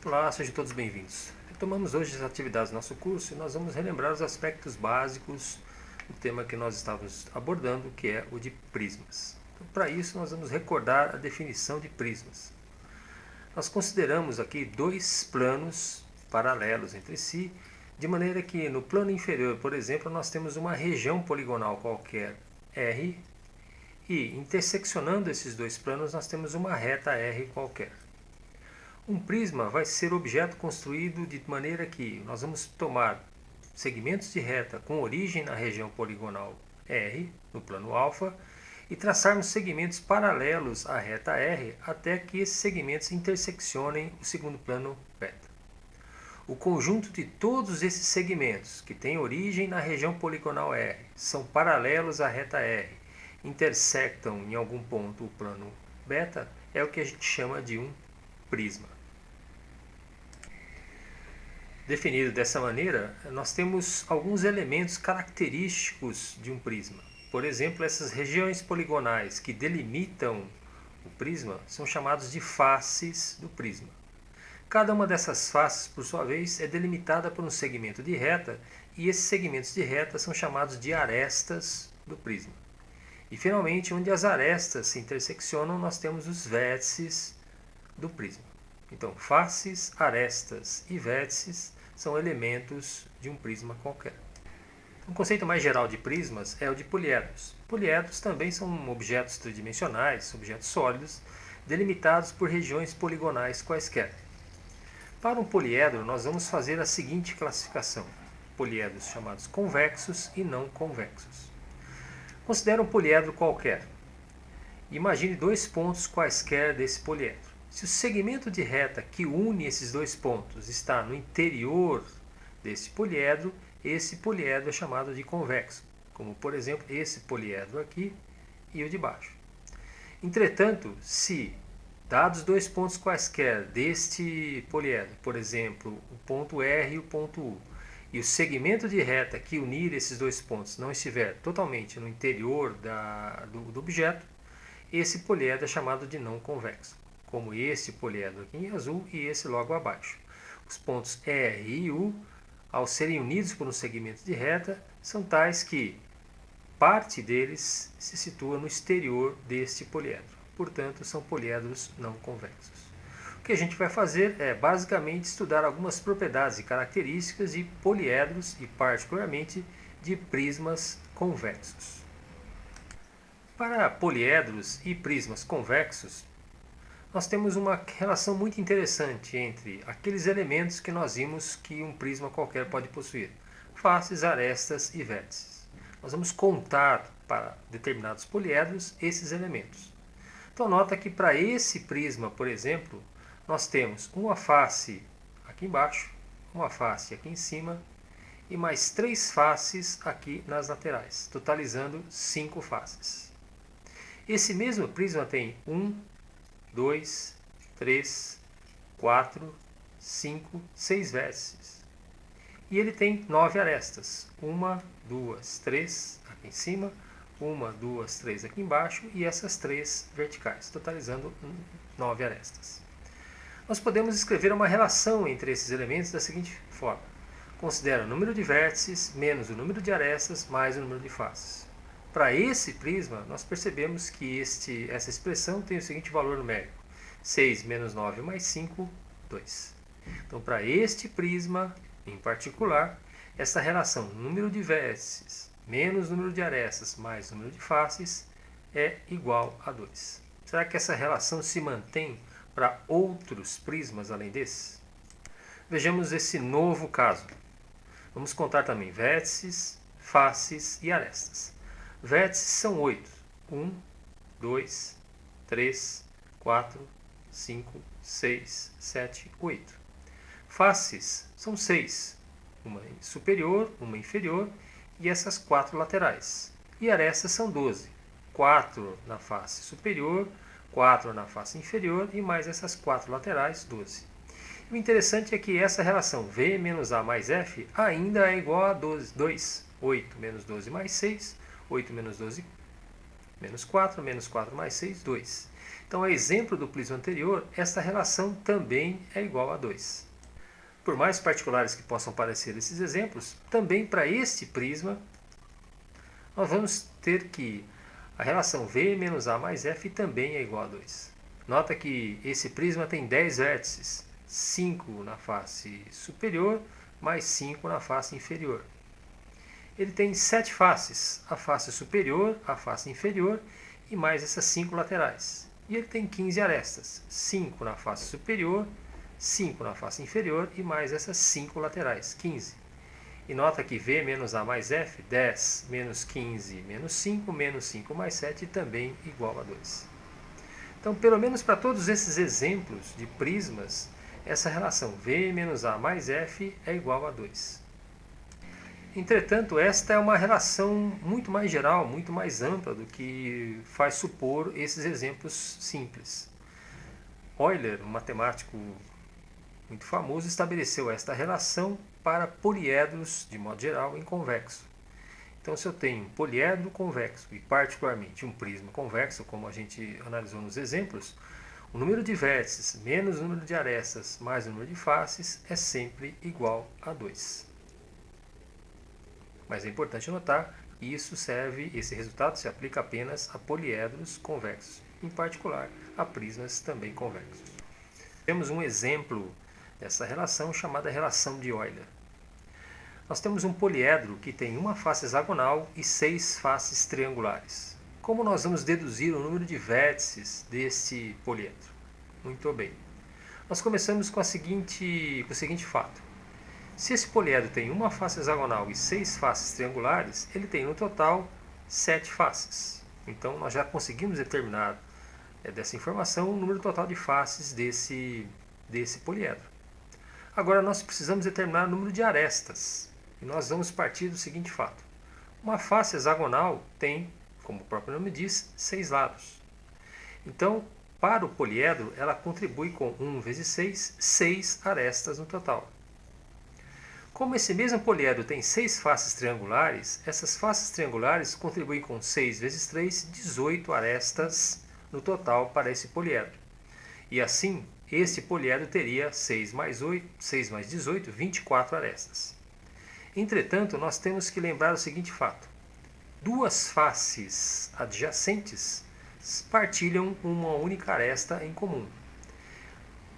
Olá, sejam todos bem-vindos. Retomamos hoje as atividades do nosso curso e nós vamos relembrar os aspectos básicos do tema que nós estávamos abordando, que é o de prismas. Então, para isso, nós vamos recordar a definição de prismas. Nós consideramos aqui dois planos paralelos entre si, de maneira que no plano inferior, por exemplo, nós temos uma região poligonal qualquer R e, interseccionando esses dois planos, nós temos uma reta R qualquer. Um prisma vai ser objeto construído de maneira que nós vamos tomar segmentos de reta com origem na região poligonal R, no plano alfa, e traçarmos segmentos paralelos à reta R até que esses segmentos interseccionem o segundo plano beta. O conjunto de todos esses segmentos que têm origem na região poligonal R, são paralelos à reta R, intersectam em algum ponto o plano beta, é o que a gente chama de um prisma. Definido dessa maneira, nós temos alguns elementos característicos de um prisma. Por exemplo, essas regiões poligonais que delimitam o prisma são chamados de faces do prisma. Cada uma dessas faces, por sua vez, é delimitada por um segmento de reta, e esses segmentos de reta são chamados de arestas do prisma. E, finalmente, onde as arestas se interseccionam, nós temos os vértices do prisma. Então, faces, arestas e vértices são elementos de um prisma qualquer. Um conceito mais geral de prismas é o de poliedros. Poliedros também são objetos tridimensionais, objetos sólidos, delimitados por regiões poligonais quaisquer. Para um poliedro, nós vamos fazer a seguinte classificação: poliedros chamados convexos e não convexos. Considere um poliedro qualquer. Imagine dois pontos quaisquer desse poliedro. Se o segmento de reta que une esses dois pontos está no interior desse poliedro, esse poliedro é chamado de convexo, como por exemplo esse poliedro aqui e o de baixo. Entretanto, se dados dois pontos quaisquer deste poliedro, por exemplo, o ponto R e o ponto U, e o segmento de reta que unir esses dois pontos não estiver totalmente no interior do objeto, esse poliedro é chamado de não convexo, como esse poliedro aqui em azul e esse logo abaixo. Os pontos R e U, ao serem unidos por um segmento de reta, são tais que parte deles se situa no exterior deste poliedro. Portanto, são poliedros não convexos. O que a gente vai fazer é basicamente estudar algumas propriedades e características de poliedros e particularmente de prismas convexos. Para poliedros e prismas convexos, nós temos uma relação muito interessante entre aqueles elementos que nós vimos que um prisma qualquer pode possuir: faces, arestas e vértices. Nós vamos contar para determinados poliedros esses elementos. Então nota que para esse prisma, por exemplo, nós temos uma face aqui embaixo, uma face aqui em cima e mais 3 faces aqui nas laterais, totalizando 5 faces. Esse mesmo prisma tem 1, 2, 3, 4, 5, 6 vértices. E ele tem 9 arestas. 1, 2, 3 aqui em cima, 1, 2, 3 aqui embaixo e essas 3 verticais, totalizando 9 arestas. Nós podemos escrever uma relação entre esses elementos da seguinte forma: considera o número de vértices menos o número de arestas mais o número de faces. Para esse prisma, nós percebemos que essa expressão tem o seguinte valor numérico: 6 menos 9 mais 5, 2. Então, para este prisma, em particular, essa relação número de vértices menos número de arestas mais número de faces é igual a 2. Será que essa relação se mantém para outros prismas além desse? Vejamos esse novo caso. Vamos contar também vértices, faces e arestas. Vértices são 8. 1, 2, 3, 4, 5, 6, 7, 8. Faces são 6. Uma superior, uma inferior e essas 4 laterais. E arestas são 12. 4 na face superior, 4 na face inferior e mais essas 4 laterais, 12. O interessante é que essa relação V menos A mais F ainda é igual a 2. 8 menos 12 mais 6, 8 menos 12, Menos 4 mais 6, 2. Então, a exemplo do prisma anterior, esta relação também é igual a 2. Por mais particulares que possam parecer esses exemplos, também para este prisma, nós vamos ter que a relação V menos A mais F também é igual a 2. Nota que esse prisma tem 10 vértices, 5 na face superior mais 5 na face inferior. Ele tem 7 faces, a face superior, a face inferior e mais essas 5 laterais. E ele tem 15 arestas, 5 na face superior, 5 na face inferior e mais essas 5 laterais, 15. E nota que V menos A mais F, 10 menos 15 menos 5 mais 7 também igual a 2. Então, pelo menos para todos esses exemplos de prismas, essa relação V menos A mais F é igual a 2. Entretanto, esta é uma relação muito mais geral, muito mais ampla do que faz supor esses exemplos simples. Euler, um matemático muito famoso, estabeleceu esta relação para poliedros, de modo geral, em convexo. Então, se eu tenho um poliedro convexo e particularmente um prisma convexo, como a gente analisou nos exemplos, o número de vértices menos o número de arestas mais o número de faces é sempre igual a 2. Mas é importante notar que esse resultado se aplica apenas a poliedros convexos, em particular a prismas também convexos. Temos um exemplo dessa relação chamada relação de Euler. Nós temos um poliedro que tem uma face hexagonal e 6 faces triangulares. Como nós vamos deduzir o número de vértices deste poliedro? Muito bem. Nós começamos com o seguinte fato. Se esse poliedro tem uma face hexagonal e 6 faces triangulares, ele tem no total 7 faces. Então nós já conseguimos determinar dessa informação o número total de faces desse poliedro. Agora nós precisamos determinar o número de arestas. E nós vamos partir do seguinte fato. Uma face hexagonal tem, como o próprio nome diz, 6 lados. Então, para o poliedro, ela contribui com 1 vezes 6, 6 arestas no total. Como esse mesmo poliedro tem 6 faces triangulares, essas faces triangulares contribuem com 6 vezes 3, 18 arestas no total para esse poliedro. E assim, este poliedro teria 6 mais 18, 24 arestas. Entretanto, nós temos que lembrar o seguinte fato. Duas faces adjacentes partilham uma única aresta em comum.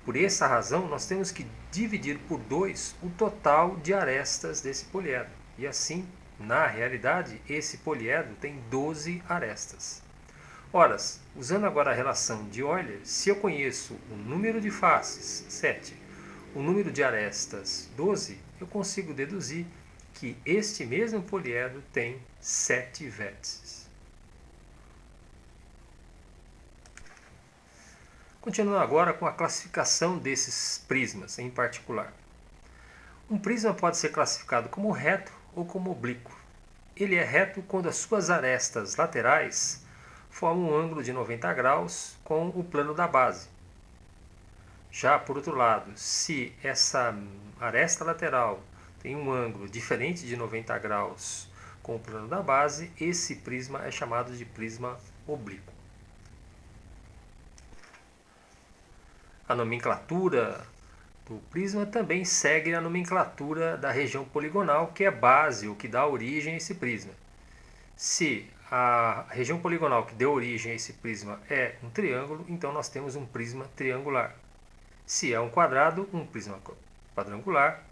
Por essa razão, nós temos que dividir por 2 o total de arestas desse poliedro. E assim, na realidade, esse poliedro tem 12 arestas. Ora, usando agora a relação de Euler, se eu conheço o número de faces, 7, o número de arestas, 12, eu consigo deduzir que este mesmo poliedro tem 7 vértices. Continuando agora com a classificação desses prismas em particular. Um prisma pode ser classificado como reto ou como oblíquo. Ele é reto quando as suas arestas laterais formam um ângulo de 90 graus com o plano da base. Já, por outro lado, se essa aresta lateral tem um ângulo diferente de 90 graus com o plano da base, esse prisma é chamado de prisma oblíquo. A nomenclatura do prisma também segue a nomenclatura da região poligonal, que é base ou que dá origem a esse prisma. Se a região poligonal que deu origem a esse prisma é um triângulo, então nós temos um prisma triangular. Se é um quadrado, um prisma quadrangular.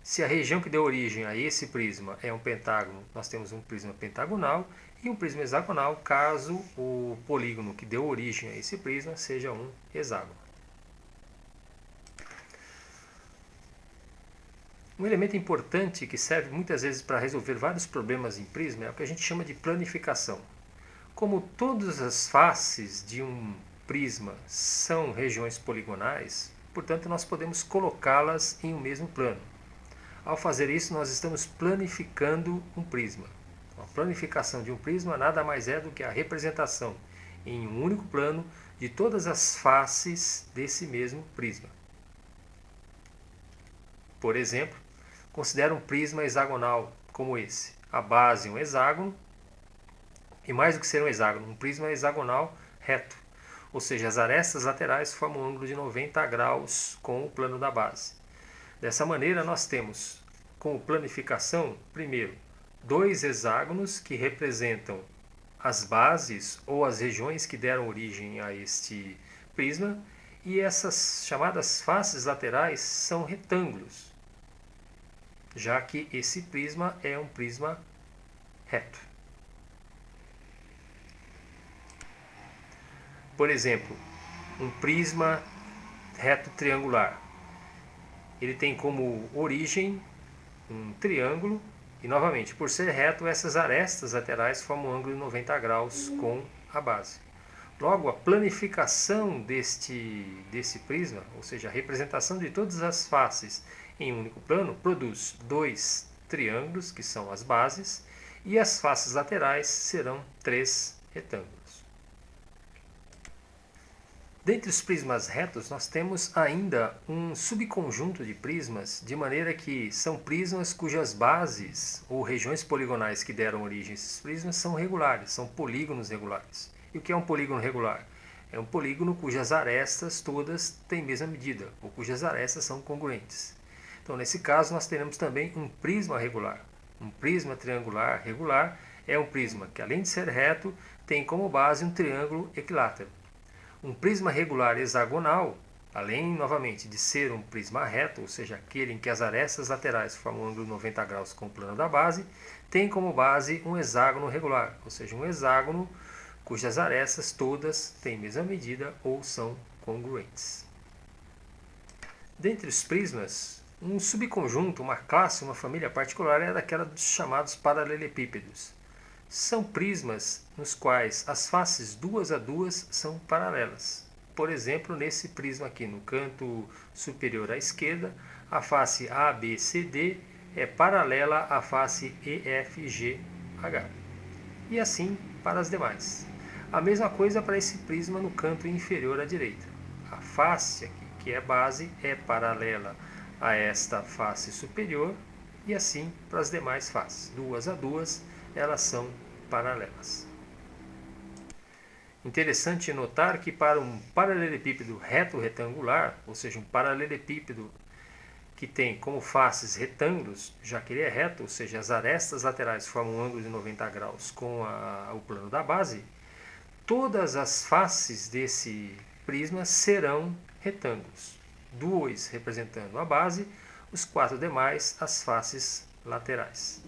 Se a região que deu origem a esse prisma é um pentágono, nós temos um prisma pentagonal e um prisma hexagonal, caso o polígono que deu origem a esse prisma seja um hexágono. Um elemento importante que serve muitas vezes para resolver vários problemas em prisma é o que a gente chama de planificação. Como todas as faces de um prisma são regiões poligonais, portanto nós podemos colocá-las em um mesmo plano. Ao fazer isso, nós estamos planificando um prisma. A planificação de um prisma nada mais é do que a representação em um único plano de todas as faces desse mesmo prisma. Por exemplo, considera um prisma hexagonal como esse. A base é um hexágono, E mais do que ser um hexágono, um prisma é hexagonal reto. Ou seja, as arestas laterais formam um ângulo de 90 graus com o plano da base. Dessa maneira, nós temos, como planificação, primeiro, dois hexágonos que representam as bases ou as regiões que deram origem a este prisma, e essas chamadas faces laterais são retângulos, já que esse prisma é um prisma reto. Por exemplo, um prisma reto triangular. Ele tem como origem um triângulo e, novamente, por ser reto, essas arestas laterais formam um ângulo de 90 graus com a base. Logo, a planificação desse prisma, ou seja, a representação de todas as faces em um único plano, produz dois triângulos, que são as bases, e as faces laterais serão três retângulos. Dentre os prismas retos, nós temos ainda um subconjunto de prismas, de maneira que são prismas cujas bases ou regiões poligonais que deram origem a esses prismas são regulares, são polígonos regulares. E o que é um polígono regular? É um polígono cujas arestas todas têm a mesma medida, ou cujas arestas são congruentes. Então, nesse caso, nós teremos também um prisma regular. Um prisma triangular regular é um prisma que, além de ser reto, tem como base um triângulo equilátero. Um prisma regular hexagonal, além, novamente, de ser um prisma reto, ou seja, aquele em que as arestas laterais formam um ângulo de 90 graus com o plano da base, tem como base um hexágono regular, ou seja, um hexágono cujas arestas todas têm a mesma medida ou são congruentes. Dentre os prismas, um subconjunto, uma classe, uma família particular é daquela dos chamados paralelepípedos. São prismas nos quais as faces duas a duas são paralelas. Por exemplo, nesse prisma aqui, no canto superior à esquerda, a face ABCD é paralela à face EFGH. E assim para as demais. A mesma coisa para esse prisma no canto inferior à direita. A face aqui, que é base, é paralela a esta face superior, e assim para as demais faces. Duas a duas, elas são paralelas. Interessante notar que para um paralelepípedo reto retangular, ou seja, um paralelepípedo que tem como faces retângulos, já que ele é reto, ou seja, as arestas laterais formam um ângulo de 90 graus com o plano da base, todas as faces desse prisma serão retângulos. Duas representando a base, os quatro demais as faces laterais.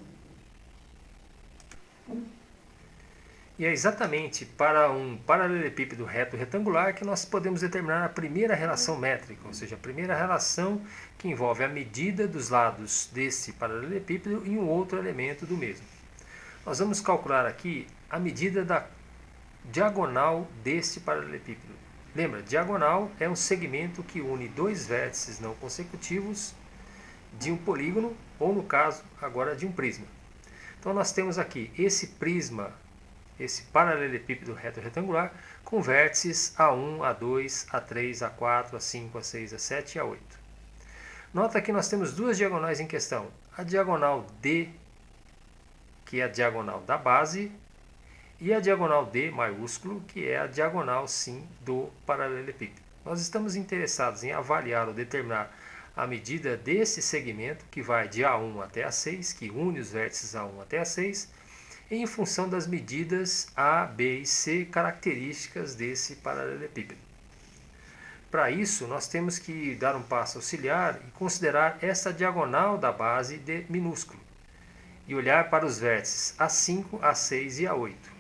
E é exatamente para um paralelepípedo reto retangular que nós podemos determinar a primeira relação métrica, ou seja, a primeira relação que envolve a medida dos lados desse paralelepípedo e um outro elemento do mesmo. Nós vamos calcular aqui a medida da diagonal deste paralelepípedo. Lembra, diagonal é um segmento que une dois vértices não consecutivos de um polígono, ou no caso, agora de um prisma. Então nós temos aqui esse prisma, esse paralelepípedo reto retangular, com vértices A1, A2, A3, A4, A5, A6, A7 e A8. Nota que nós temos duas diagonais em questão. A diagonal D, que é a diagonal da base, e a diagonal D maiúsculo, que é a diagonal, sim, do paralelepípedo. Nós estamos interessados em avaliar ou determinar a medida desse segmento, que vai de A1 até A6, que une os vértices A1 até A6, em função das medidas A, B e C características desse paralelepípedo. Para isso, nós temos que dar um passo auxiliar e considerar essa diagonal da base de minúsculo e olhar para os vértices A5, A6 e A8.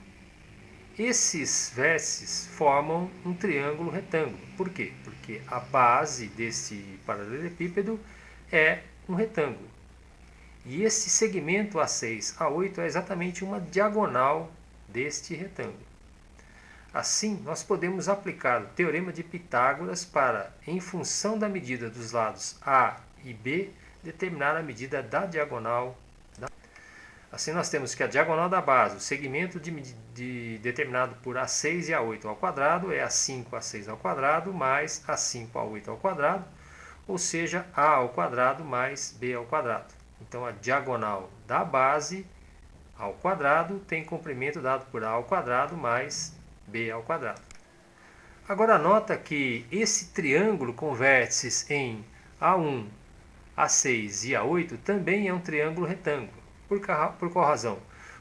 Esses vértices formam um triângulo retângulo. Por quê? Porque a base desse paralelepípedo é um retângulo. E esse segmento A6, A8 é exatamente uma diagonal deste retângulo. Assim, nós podemos aplicar o teorema de Pitágoras para, em função da medida dos lados A e B, determinar a medida da diagonal. Assim, nós temos que a diagonal da base, o segmento determinado por A6 e A8 ao quadrado, é A5, A6 ao quadrado, mais A5, A8 ao quadrado, ou seja, A ao quadrado mais B ao quadrado. Então, a diagonal da base ao quadrado tem comprimento dado por a ao quadrado mais b ao quadrado. Agora nota que esse triângulo com vértices em A1, A6 e A8 também é um triângulo retângulo. Por qual razão?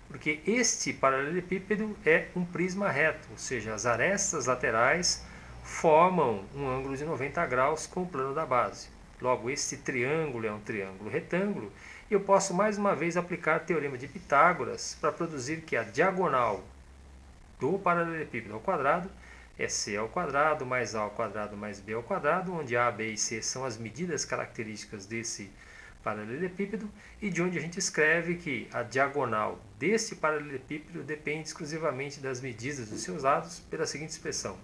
Porque este paralelepípedo é um prisma reto, ou seja, as arestas laterais formam um ângulo de 90 graus com o plano da base. Logo, este triângulo é um triângulo retângulo e eu posso mais uma vez aplicar o teorema de Pitágoras para produzir que a diagonal do paralelepípedo ao quadrado é c ao quadrado mais a ao quadrado mais b ao quadrado, onde a, b e c são as medidas características desse paralelepípedo e de onde a gente escreve que a diagonal desse paralelepípedo depende exclusivamente das medidas dos seus lados pela seguinte expressão.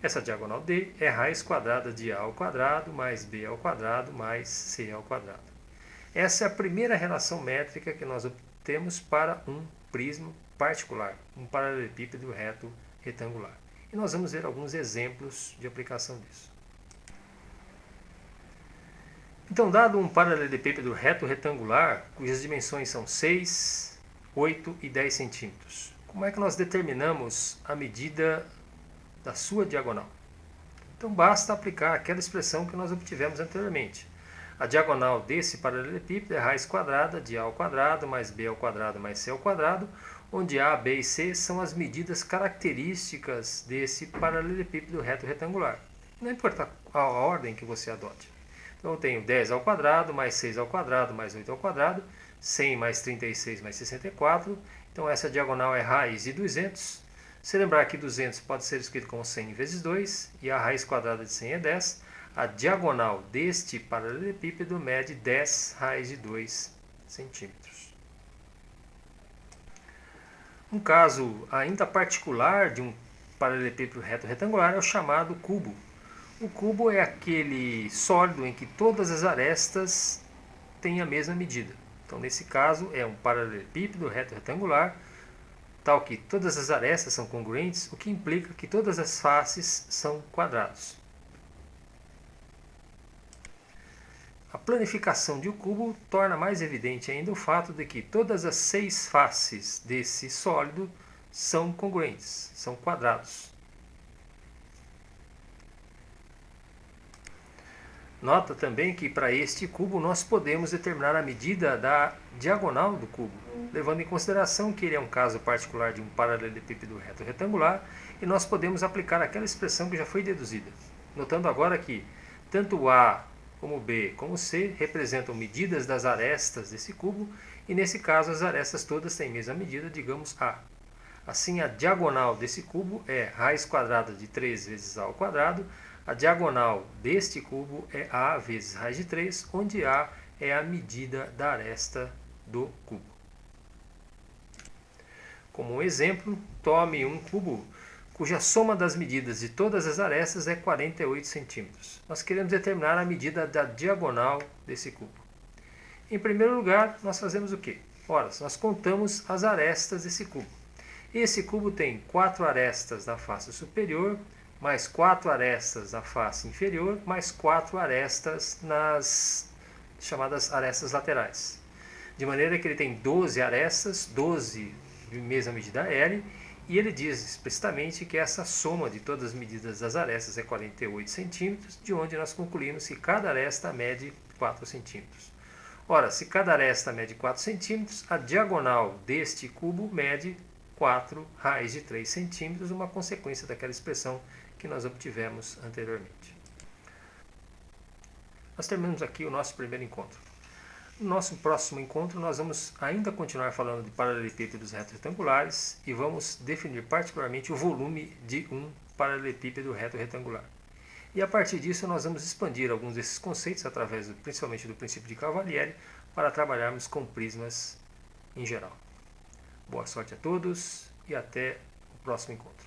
Essa diagonal D é raiz quadrada de a ao quadrado mais b ao quadrado mais c ao quadrado. Essa é a primeira relação métrica que nós obtemos para um prisma particular, um paralelepípedo reto retangular. E nós vamos ver alguns exemplos de aplicação disso. Então, dado um paralelepípedo reto retangular, cujas dimensões são 6, 8 e 10 centímetros, como é que nós determinamos a medida da sua diagonal? Então, basta aplicar aquela expressão que nós obtivemos anteriormente. A diagonal desse paralelepípedo é raiz quadrada de a ao quadrado mais b ao quadrado mais c ao quadrado, onde a, b e c são as medidas características desse paralelepípedo reto retangular. Não importa a ordem que você adote. Então eu tenho 10 ao quadrado, mais 6 ao quadrado, mais 8 ao quadrado, 100 mais 36 mais 64. Então essa diagonal é raiz de 200. Se lembrar que 200 pode ser escrito como 100 vezes 2, e a raiz quadrada de 100 é 10. A diagonal deste paralelepípedo mede 10 raiz de 2 centímetros. Um caso ainda particular de um paralelepípedo reto retangular é o chamado cubo. O cubo é aquele sólido em que todas as arestas têm a mesma medida. Então, nesse caso, é um paralelepípedo reto retangular, tal que todas as arestas são congruentes, o que implica que todas as faces são quadrados. A planificação de um cubo torna mais evidente ainda o fato de que todas as 6 faces desse sólido são congruentes, são quadrados. Nota também que para este cubo nós podemos determinar a medida da diagonal do cubo, levando em consideração que ele é um caso particular de um paralelepípedo reto retangular e nós podemos aplicar aquela expressão que já foi deduzida. Notando agora que tanto A como B como C representam medidas das arestas desse cubo e nesse caso as arestas todas têm a mesma medida, digamos A. Assim a diagonal desse cubo é raiz quadrada de 3 vezes A ao quadrado. A diagonal deste cubo é A vezes raiz de 3, onde A é a medida da aresta do cubo. Como um exemplo, tome um cubo cuja soma das medidas de todas as arestas é 48 centímetros. Nós queremos determinar a medida da diagonal desse cubo. Em primeiro lugar, nós fazemos o quê? Ora, nós contamos as arestas desse cubo. Esse cubo tem 4 arestas na face superior, mais 4 arestas na face inferior, mais 4 arestas nas chamadas arestas laterais. De maneira que ele tem 12 arestas, 12 de mesma medida L, e ele diz explicitamente que essa soma de todas as medidas das arestas é 48 centímetros, de onde nós concluímos que cada aresta mede 4 centímetros. Ora, se cada aresta mede 4 centímetros, a diagonal deste cubo mede 4 raiz de 3 centímetros, uma consequência daquela expressão que nós obtivemos anteriormente. Nós terminamos aqui o nosso primeiro encontro. No nosso próximo encontro, nós vamos ainda continuar falando de paralelepípedos reto retangulares e vamos definir particularmente o volume de um paralelepípedo reto retangular. E a partir disso, nós vamos expandir alguns desses conceitos, através principalmente do princípio de Cavalieri, para trabalharmos com prismas em geral. Boa sorte a todos e até o próximo encontro.